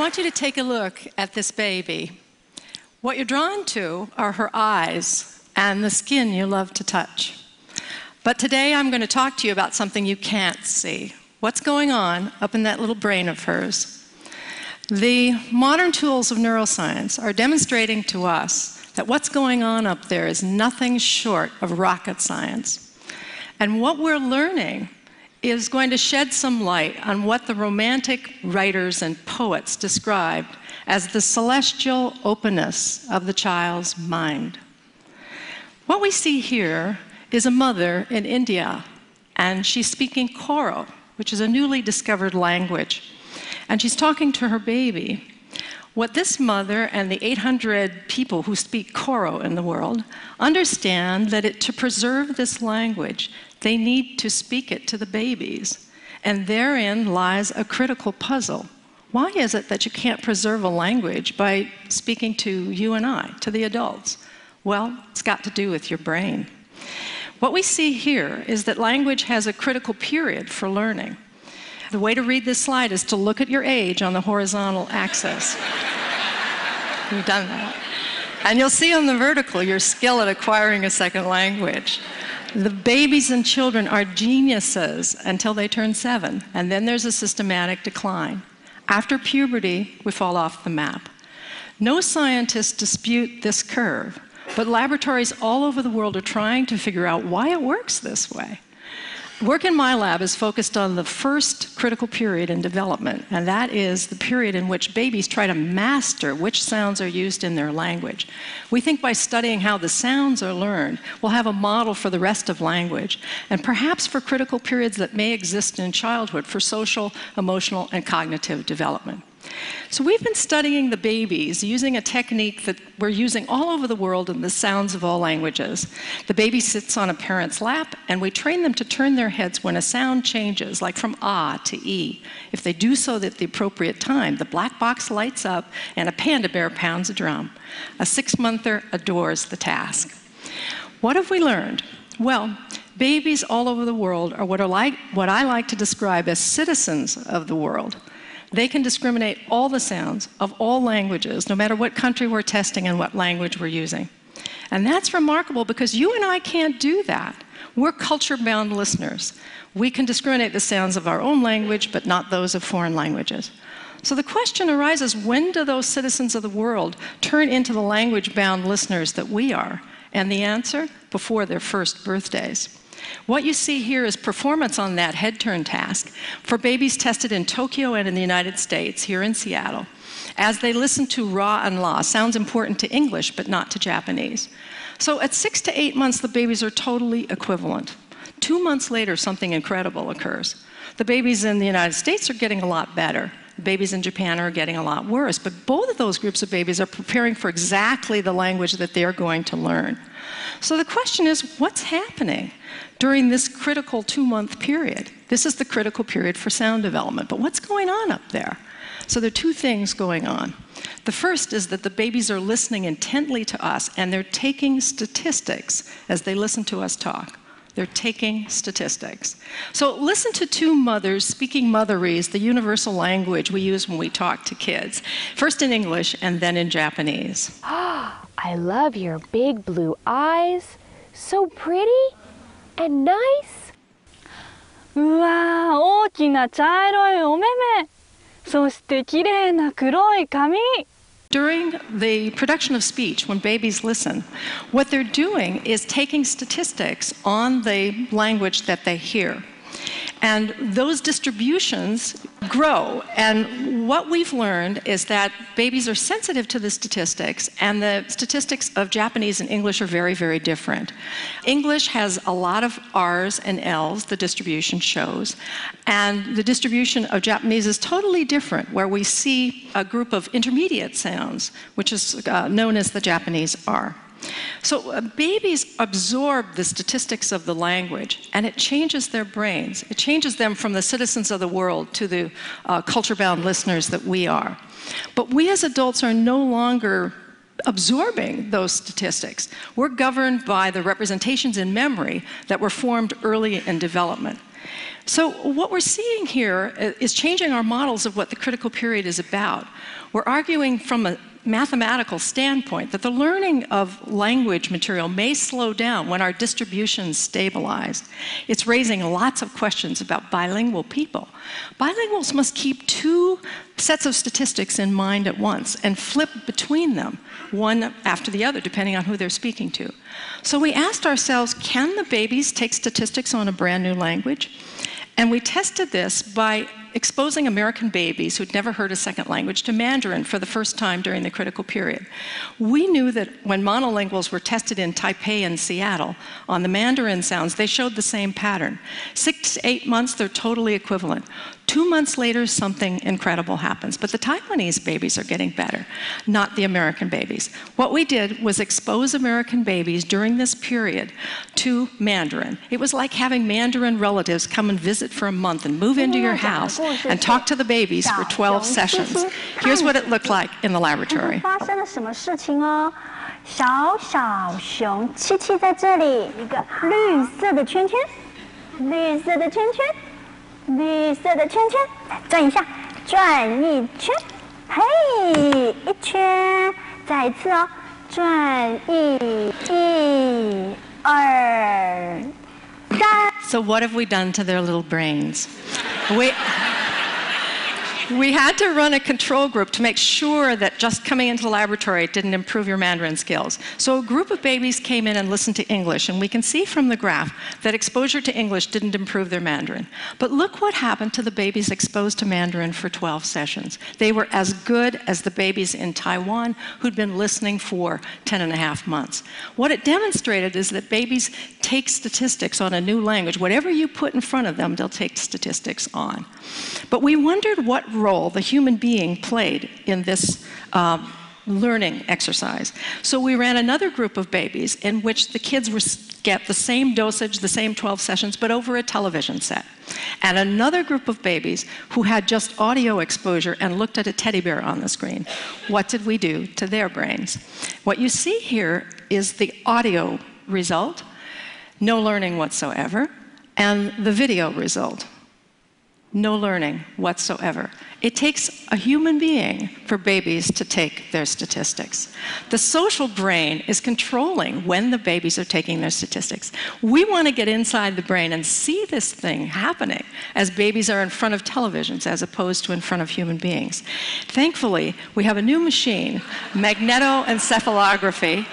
want you to take a look at this baby. What you're drawn to are her eyes and the skin you love to touch. But today I'm going to talk to you about something you can't see. What's going on up in that little brain of hers? The modern tools of neuroscience are demonstrating to us that what's going on up there is nothing short of rocket science. And what we're learning is going to shed some light on what the Romantic writers and poets described as the celestial openness of the child's mind. What we see here is a mother in India, and she's speaking Koro, which is a newly discovered language. And she's talking to her baby. What this mother and the 800 people who speak Koro in the world understand that to preserve this language, they need to speak it to the babies. And therein lies a critical puzzle. Why is it that you can't preserve a language by speaking to you and I, to the adults? Well, it's got to do with your brain. What we see here is that language has a critical period for learning. The way to read this slide is to look at your age on the horizontal axis. You've done that. And you'll see on the vertical your skill at acquiring a second language. The babies and children are geniuses until they turn 7, and then there's a systematic decline. After puberty, we fall off the map. No scientists dispute this curve, but laboratories all over the world are trying to figure out why it works this way. Work in my lab is focused on the first critical period in development, and that is the period in which babies try to master which sounds are used in their language. We think by studying how the sounds are learned, we'll have a model for the rest of language, and perhaps for critical periods that may exist in childhood for social, emotional, and cognitive development. So we've been studying the babies using a technique that we're using all over the world in the sounds of all languages. The baby sits on a parent's lap, and we train them to turn their heads when a sound changes, like from ah to e. If they do so at the appropriate time, the black box lights up and a panda bear pounds a drum. A 6-monther adores the task. What have we learned? Well, babies all over the world are what I like to describe as citizens of the world. They can discriminate all the sounds of all languages, no matter what country we're testing and what language we're using. And that's remarkable because you and I can't do that. We're culture-bound listeners. We can discriminate the sounds of our own language, but not those of foreign languages. So the question arises, when do those citizens of the world turn into the language-bound listeners that we are? And the answer? Before their first birthdays. What you see here is performance on that head turn task for babies tested in Tokyo and in the United States, here in Seattle, as they listen to ra and la, sounds important to English but not to Japanese. So at 6 to 8 months, the babies are totally equivalent. 2 months later, something incredible occurs. The babies in the United States are getting a lot better. The babies in Japan are getting a lot worse, but both of those groups of babies are preparing for exactly the language that they're going to learn. So the question is, what's happening during this critical 2-month period? This is the critical period for sound development, but what's going on up there? So there are 2 things going on. The first is that the babies are listening intently to us, and they're taking statistics as they listen to us talk. They're taking statistics. So listen to 2 mothers speaking Motherese, the universal language we use when we talk to kids. First in English and then in Japanese. I love your big blue eyes. So pretty and nice. うわー、大きな茶色いお目目。そして綺麗な黒い髪。 During the production of speech, when babies listen, what they're doing is taking statistics on the language that they hear. And those distributions grow. And what we've learned is that babies are sensitive to the statistics, and the statistics of Japanese and English are very, very different. English has a lot of R's and L's, the distribution shows, and the distribution of Japanese is totally different, where we see a group of intermediate sounds, which is known as the Japanese R. So babies absorb the statistics of the language, and it changes their brains. It changes them from the citizens of the world to the culture-bound listeners that we are. But we as adults are no longer absorbing those statistics. We're governed by the representations in memory that were formed early in development. So what we're seeing here is changing our models of what the critical period is about. We're arguing from a mathematical standpoint that the learning of language material may slow down when our distribution's stabilized. It's raising lots of questions about bilingual people. Bilinguals must keep two sets of statistics in mind at once and flip between them, one after the other, depending on who they're speaking to. So we asked ourselves, can the babies take statistics on a brand new language? And we tested this by exposing American babies who'd never heard a second language to Mandarin for the first time during the critical period. We knew that when monolinguals were tested in Taipei and Seattle on the Mandarin sounds, they showed the same pattern. 6 to 8 months, they're totally equivalent. 2 months later, something incredible happens. But the Taiwanese babies are getting better, not the American babies. What we did was expose American babies during this period to Mandarin. It was like having Mandarin relatives come and visit for a month and move into your house and talk to the babies for 12 sessions. Here's what it looked like in the laboratory. 发生了什么事情哦？小小熊七七在这里，一个绿色的圈圈，绿色的圈圈。绿色的圈圈，来转一下，转一圈，嘿，一圈，再一次哦，转一二三。 So what have we done to their little brains? We had to run a control group to make sure that just coming into the laboratory didn't improve your Mandarin skills. So a group of babies came in and listened to English, and we can see from the graph that exposure to English didn't improve their Mandarin. But look what happened to the babies exposed to Mandarin for 12 sessions. They were as good as the babies in Taiwan who'd been listening for 10.5 months. What it demonstrated is that babies take statistics on a new language. Whatever you put in front of them, they'll take statistics on. But we wondered what role the human being played in this learning exercise. So we ran another group of babies in which the kids get the same dosage, the same 12 sessions, but over a television set. And another group of babies who had just audio exposure and looked at a teddy bear on the screen. What did we do to their brains? What you see here is the audio result, no learning whatsoever, and the video result. No learning whatsoever. It takes a human being for babies to take their statistics. The social brain is controlling when the babies are taking their statistics. We want to get inside the brain and see this thing happening as babies are in front of televisions as opposed to in front of human beings. Thankfully, we have a new machine, magnetoencephalography,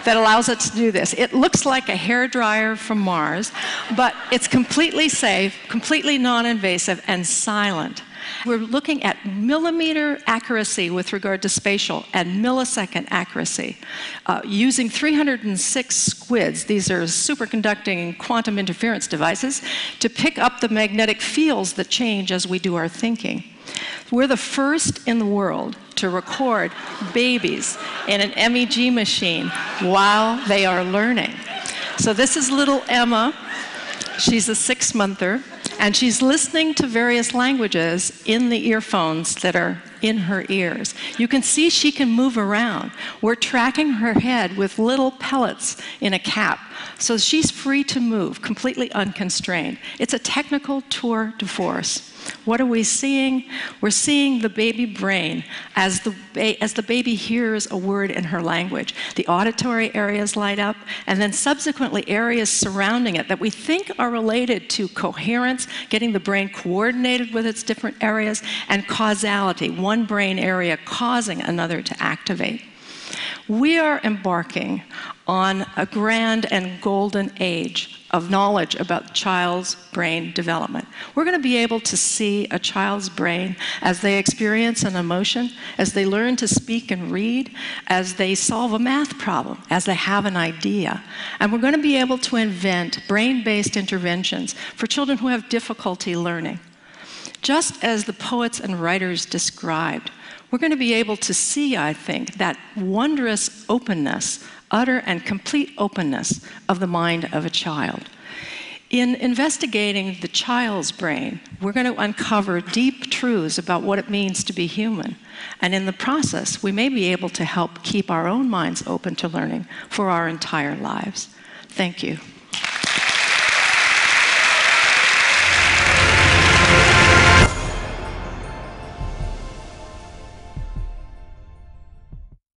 that allows us to do this. It looks like a hairdryer from Mars, but it's completely safe, completely non-invasive, and silent. We're looking at millimeter accuracy with regard to spatial and millisecond accuracy using 306 squids. These are superconducting quantum interference devices to pick up the magnetic fields that change as we do our thinking. We're the first in the world to record babies in an MEG machine while they are learning. So this is little Emma. She's a 6-monther, and she's listening to various languages in the earphones that are in her ears. You can see she can move around. We're tracking her head with little pellets in a cap, so she's free to move, completely unconstrained. It's a technical tour de force. What are we seeing? We're seeing the baby brain as the baby hears a word in her language. The auditory areas light up, and then subsequently areas surrounding it that we think are related to coherence, getting the brain coordinated with its different areas, and causality, one brain area causing another to activate. We are embarking on a grand and golden age of knowledge about child's brain development. We're going to be able to see a child's brain as they experience an emotion, as they learn to speak and read, as they solve a math problem, as they have an idea. And we're going to be able to invent brain-based interventions for children who have difficulty learning. Just as the poets and writers described, we're going to be able to see, I think, that wondrous openness, utter and complete openness of the mind of a child. In investigating the child's brain, we're going to uncover deep truths about what it means to be human. And in the process, we may be able to help keep our own minds open to learning for our entire lives. Thank you.